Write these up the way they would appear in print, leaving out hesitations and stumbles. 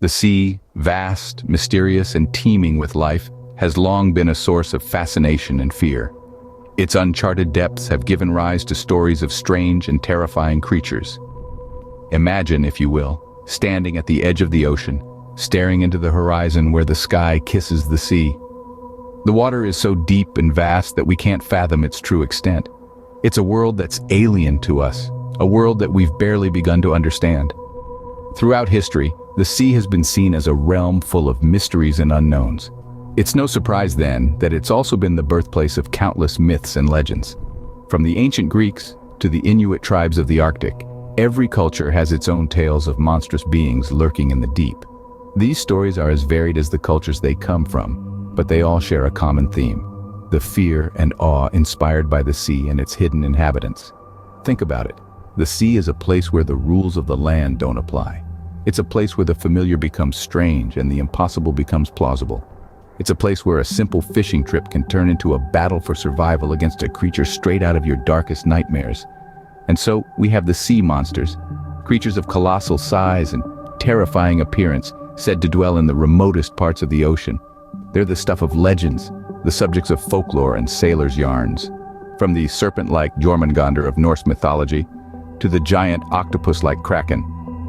The sea, vast, mysterious, and teeming with life, has long been a source of fascination and fear. Its uncharted depths have given rise to stories of strange and terrifying creatures. Imagine, if you will, standing at the edge of the ocean, staring into the horizon where the sky kisses the sea. The water is so deep and vast that we can't fathom its true extent. It's a world that's alien to us, a world that we've barely begun to understand. Throughout history, the sea has been seen as a realm full of mysteries and unknowns. It's no surprise then that it's also been the birthplace of countless myths and legends. From the ancient Greeks to the Inuit tribes of the Arctic, every culture has its own tales of monstrous beings lurking in the deep. These stories are as varied as the cultures they come from, but they all share a common theme: the fear and awe inspired by the sea and its hidden inhabitants. Think about it. The sea is a place where the rules of the land don't apply. It's a place where the familiar becomes strange and the impossible becomes plausible. It's a place where a simple fishing trip can turn into a battle for survival against a creature straight out of your darkest nightmares. And so we have the sea monsters, creatures of colossal size and terrifying appearance, said to dwell in the remotest parts of the ocean. They're the stuff of legends, the subjects of folklore and sailors' yarns. From the serpent-like Jormungandr of Norse mythology to the giant octopus-like Kraken,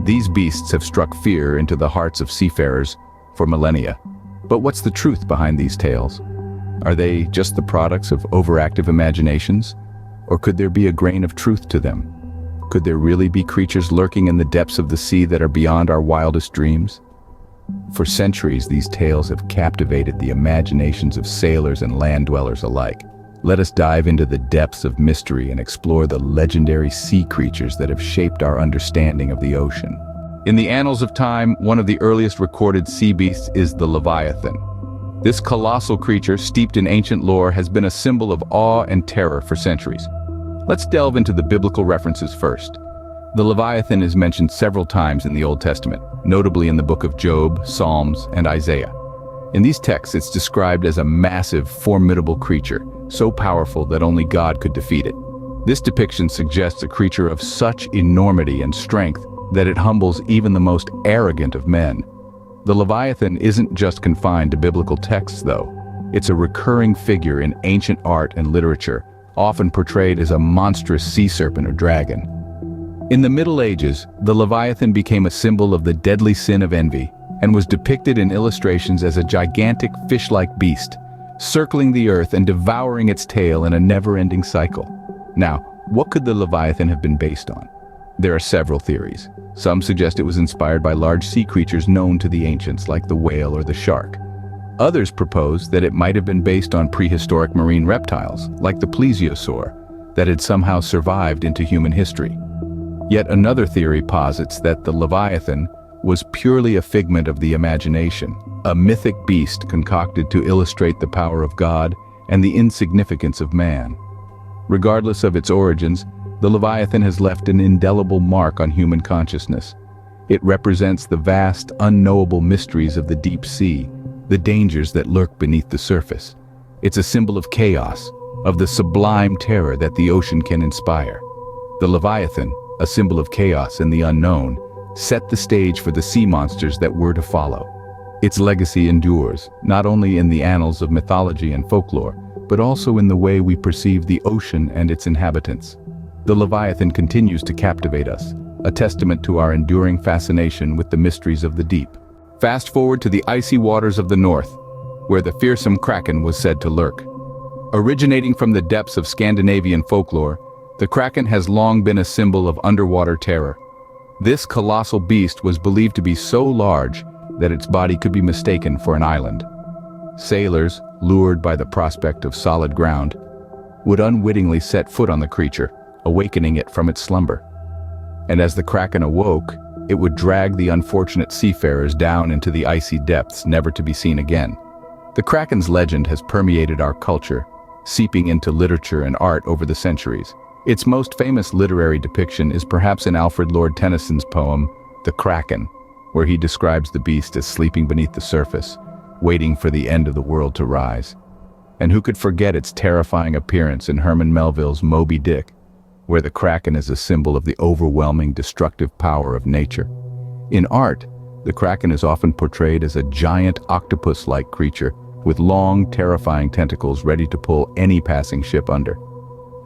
these beasts have struck fear into the hearts of seafarers for millennia. But what's the truth behind these tales? Are they just the products of overactive imaginations? Or could there be a grain of truth to them? Could there really be creatures lurking in the depths of the sea that are beyond our wildest dreams? For centuries, these tales have captivated the imaginations of sailors and land dwellers alike. Let us dive into the depths of mystery and explore the legendary sea creatures that have shaped our understanding of the ocean. In the annals of time, one of the earliest recorded sea beasts is the Leviathan. This colossal creature, steeped in ancient lore, has been a symbol of awe and terror for centuries. Let's delve into the biblical references first. The Leviathan is mentioned several times in the Old Testament, notably in the book of Job, Psalms, and Isaiah. In these texts, it's described as a massive, formidable creature, so powerful that only God could defeat it. This depiction suggests a creature of such enormity and strength that it humbles even the most arrogant of men. The Leviathan isn't just confined to biblical texts, though. It's a recurring figure in ancient art and literature, often portrayed as a monstrous sea serpent or dragon. In the Middle Ages, the Leviathan became a symbol of the deadly sin of envy and was depicted in illustrations as a gigantic fish-like beast, circling the earth and devouring its tail in a never-ending cycle. Now, what could the Leviathan have been based on? There are several theories. Some suggest it was inspired by large sea creatures known to the ancients, like the whale or the shark. Others propose that it might have been based on prehistoric marine reptiles, like the plesiosaur, that had somehow survived into human history. Yet another theory posits that the Leviathan was purely a figment of the imagination, a mythic beast concocted to illustrate the power of God and the insignificance of man. Regardless of its origins, the Leviathan has left an indelible mark on human consciousness. It represents the vast, unknowable mysteries of the deep sea, the dangers that lurk beneath the surface. It's a symbol of chaos, of the sublime terror that the ocean can inspire. The Leviathan, a symbol of chaos and the unknown, set the stage for the sea monsters that were to follow. Its legacy endures, not only in the annals of mythology and folklore, but also in the way we perceive the ocean and its inhabitants. The Leviathan continues to captivate us, a testament to our enduring fascination with the mysteries of the deep. Fast forward to the icy waters of the north, where the fearsome Kraken was said to lurk. Originating from the depths of Scandinavian folklore, the Kraken has long been a symbol of underwater terror. This colossal beast was believed to be so large that its body could be mistaken for an island. Sailors, lured by the prospect of solid ground, would unwittingly set foot on the creature, awakening it from its slumber. And as the Kraken awoke, it would drag the unfortunate seafarers down into the icy depths, never to be seen again. The Kraken's legend has permeated our culture, seeping into literature and art over the centuries. Its most famous literary depiction is perhaps in Alfred Lord Tennyson's poem, The Kraken, where he describes the beast as sleeping beneath the surface, waiting for the end of the world to rise. And who could forget its terrifying appearance in Herman Melville's Moby Dick, where the Kraken is a symbol of the overwhelming destructive power of nature. In art, The kraken is often portrayed as a giant octopus-like creature with long, terrifying tentacles ready to pull any passing ship under.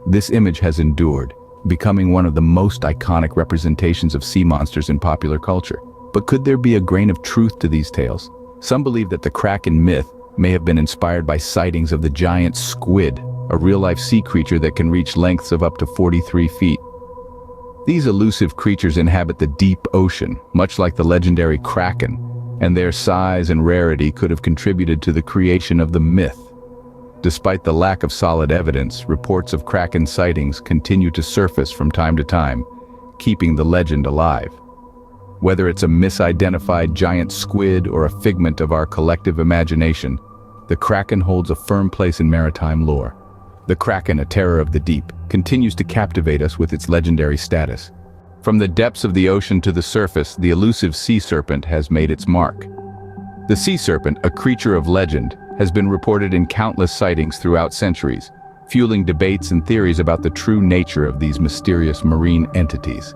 This image has endured, becoming one of the most iconic representations of sea monsters in popular culture. But could there be a grain of truth to these tales? Some believe that the kraken myth may have been inspired by sightings of the giant squid, a real-life sea creature that can reach lengths of up to 43 feet. These elusive creatures inhabit the deep ocean, much like the legendary kraken, and their size and rarity could have contributed to the creation of the myth. Despite the lack of solid evidence, reports of kraken sightings continue to surface from time to time, keeping the legend alive. Whether it's a misidentified giant squid or a figment of our collective imagination, the kraken holds a firm place in maritime lore. The kraken, a terror of the deep, continues to captivate us with its legendary status. From the depths of the ocean to the surface, the elusive sea serpent has made its mark. The sea serpent, a creature of legend, has been reported in countless sightings throughout centuries, fueling debates and theories about the true nature of these mysterious marine entities.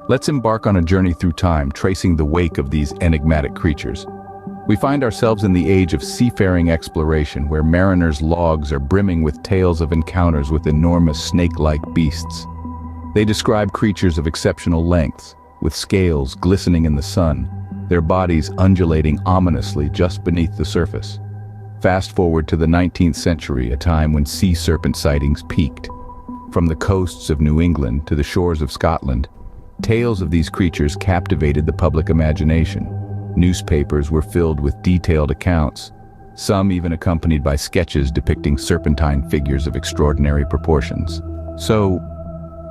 Let's embark on a journey through time, tracing the wake of these enigmatic creatures. We find ourselves in the age of seafaring exploration, where mariners' logs are brimming with tales of encounters with enormous snake-like beasts. They describe creatures of exceptional lengths, with scales glistening in the sun, their bodies undulating ominously just beneath the surface. Fast forward to the 19th century, a time when sea serpent sightings peaked. From the coasts of New England to the shores of Scotland, tales of these creatures captivated the public imagination. Newspapers were filled with detailed accounts, some even accompanied by sketches depicting serpentine figures of extraordinary proportions. So,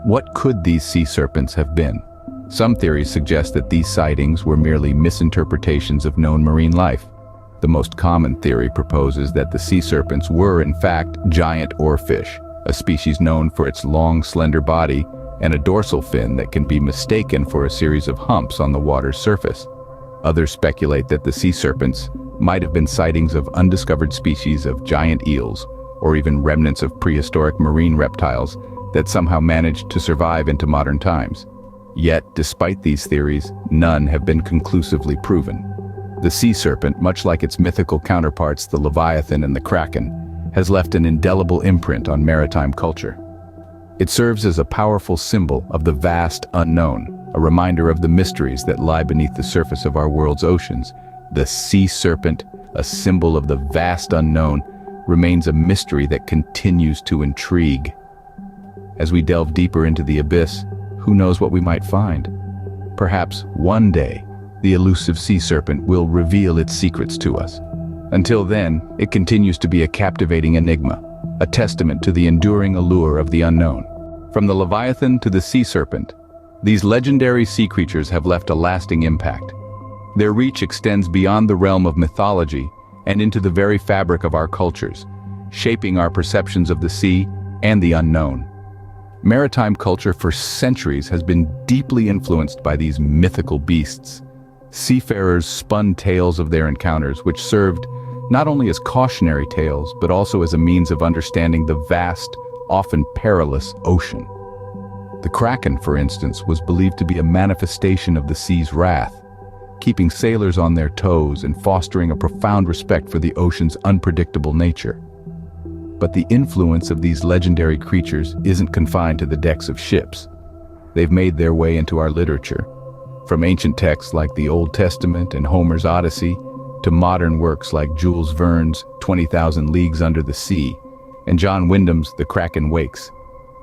what could these sea serpents have been? Some theories suggest that these sightings were merely misinterpretations of known marine life. The most common theory proposes that the sea serpents were, in fact, giant oarfish, a species known for its long, slender body and a dorsal fin that can be mistaken for a series of humps on the water's surface. Others speculate that the sea serpents might have been sightings of undiscovered species of giant eels, or even remnants of prehistoric marine reptiles that somehow managed to survive into modern times. Yet, despite these theories, none have been conclusively proven. The sea serpent, much like its mythical counterparts, the Leviathan and the Kraken, has left an indelible imprint on maritime culture. It serves as a powerful symbol of the vast unknown, a reminder of the mysteries that lie beneath the surface of our world's oceans. The sea serpent, a symbol of the vast unknown, remains a mystery that continues to intrigue. As we delve deeper into the abyss, who knows what we might find? Perhaps one day, the elusive sea serpent will reveal its secrets to us. Until then, it continues to be a captivating enigma, a testament to the enduring allure of the unknown. From the Leviathan to the sea serpent, these legendary sea creatures have left a lasting impact. Their reach extends beyond the realm of mythology and into the very fabric of our cultures, shaping our perceptions of the sea and the unknown. Maritime culture for centuries has been deeply influenced by these mythical beasts. Seafarers spun tales of their encounters, which served not only as cautionary tales, but also as a means of understanding the vast, often perilous ocean. The Kraken, for instance, was believed to be a manifestation of the sea's wrath, keeping sailors on their toes and fostering a profound respect for the ocean's unpredictable nature. But the influence of these legendary creatures isn't confined to the decks of ships. They've made their way into our literature, from ancient texts like the Old Testament and Homer's Odyssey, to modern works like Jules Verne's 20,000 Leagues Under the Sea, and John Wyndham's The Kraken Wakes.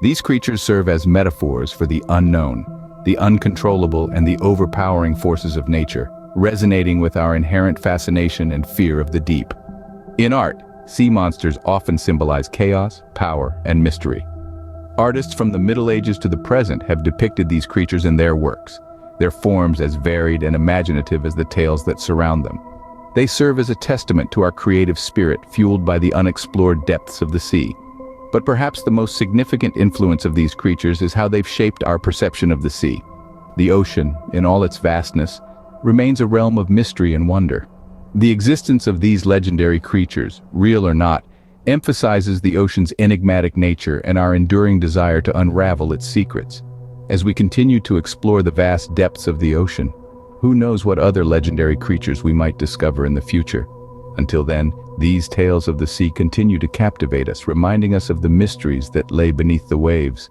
These creatures serve as metaphors for the unknown, the uncontrollable and the overpowering forces of nature, resonating with our inherent fascination and fear of the deep. In art, sea monsters often symbolize chaos, power, and mystery. Artists from the Middle Ages to the present have depicted these creatures in their works, their forms as varied and imaginative as the tales that surround them. They serve as a testament to our creative spirit, fueled by the unexplored depths of the sea. But perhaps the most significant influence of these creatures is how they've shaped our perception of the sea. The ocean, in all its vastness, remains a realm of mystery and wonder. The existence of these legendary creatures, real or not, emphasizes the ocean's enigmatic nature and our enduring desire to unravel its secrets. As we continue to explore the vast depths of the ocean, Who knows what other legendary creatures we might discover in the future? Until then, these tales of the sea continue to captivate us, reminding us of the mysteries that lay beneath the waves.